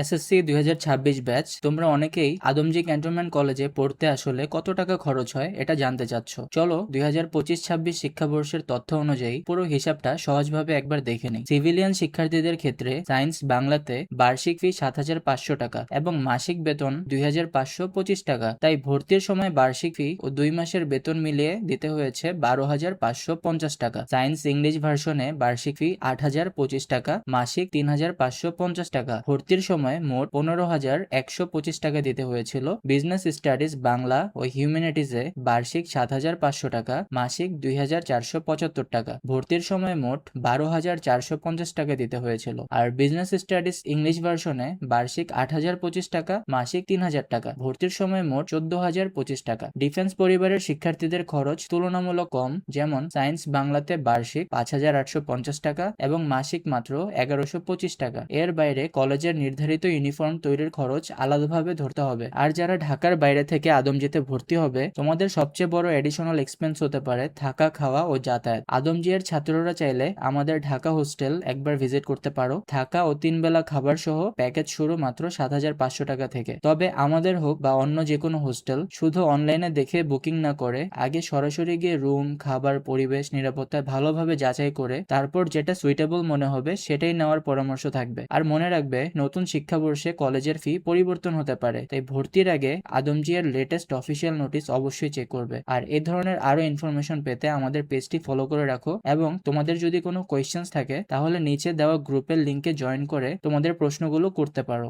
SSC 2026 batch. তোমরা অনেকেই Adamjee cantonment কলেজে পড়তে আসলে কত টাকা খরচ হয় এটা জানতে চাচ্ছ। চলো 2025-26 শিক্ষাবর্ষের তথ্য অনুযায়ী পুরো হিসাবটা সহজভাবে একবার দেখে নিই। সিভিলিয়ান শিক্ষার্থীদের ক্ষেত্রে সায়েন্স বাংলাতে বার্ষিক ফি 7,500 টাকা এবং মাসিক বেতন 2,525 টাকা। তাই ভর্তির সময় বার্ষিক ফি ও 2 মাসের বেতন মিলিয়ে দিতে হয়েছে 12,550 টাকা। সায়েন্স ইংলিশ ভার্সনে বার্ষিক ফি 8,025 টাকা, মাসিক 3,550 টাকা। ভর্তির সময় মোট 15,125 টাকা দিতে হয়েছিল। বিজনেস স্টাডিজ বাংলা ও হিউম্যানিটিজে বার্ষিক 7,500 টাকা, মাসিক 2,475 টাকা। ভর্তির সময় মোট 12,450 টাকা দিতে হয়েছিল। আর বিজনেস স্টাডিজ ইংলিশ ভার্সনে বার্ষিক 8,025 টাকা, মাসিক 3,000 টাকা। ভর্তির সময় মোট 14,025 টাকা। ডিফেন্স পরিবারের শিক্ষার্থীদের খরচ তুলনামূলক কম, যেমন সায়েন্স বাংলাতে বার্ষিক 5,850 টাকা এবং মাসিক মাত্র 1,125 টাকা। এর বাইরে কলেজের নির্ধারিত ইউনিফর্ম তৈরির খরচ আলাদাভাবে ধরতে হবে। আর যারা ঢাকার বাইরে থেকে আদমজীতে ভর্তি হবে, তোমাদের সবচেয়ে বড় এডিশনাল এক্সপেন্স হতে পারে থাকা, খাওয়া ও যাতায়াত। আদমজীর ছাত্ররা চাইলে আমাদের ঢাকা হোস্টেল একবার ভিজিট করতে পারো। থাকা ও 3 বেলা খাবার সহ প্যাকেজ শুরু মাত্র 7,500 টাকা থেকে। তবে আমাদের হোক বা অন্য যে কোনো হোস্টেল, শুধু অনলাইনে দেখে বুকিং না করে আগে সরাসরি গিয়ে রুম, খাবার, পরিবেশ, নিরাপত্তা ভালোভাবে যাচাই করে তারপর যেটা সুইটেবল মনে হবে সেটাই নেওয়ার পরামর্শ থাকবে। আর মনে রাখবে, নতুন শিক্ষাবর্ষে কলেজের ফি পরিবর্তন হতে পারে, তাই ভর্তির আগে আদমজী এর লেটেস্ট অফিসিয়াল নোটিশ অবশ্যই চেক করবে। আর এই ধরনের আরো ইনফরমেশন পেতে আমাদের পেজটি ফলো করে রাখো এবং তোমাদের যদি কোনো কোয়েশ্চেন্স থাকে তাহলে নিচে দেওয়া গ্রুপের লিংকে জয়েন করে তোমাদের প্রশ্নগুলো করতে পারো।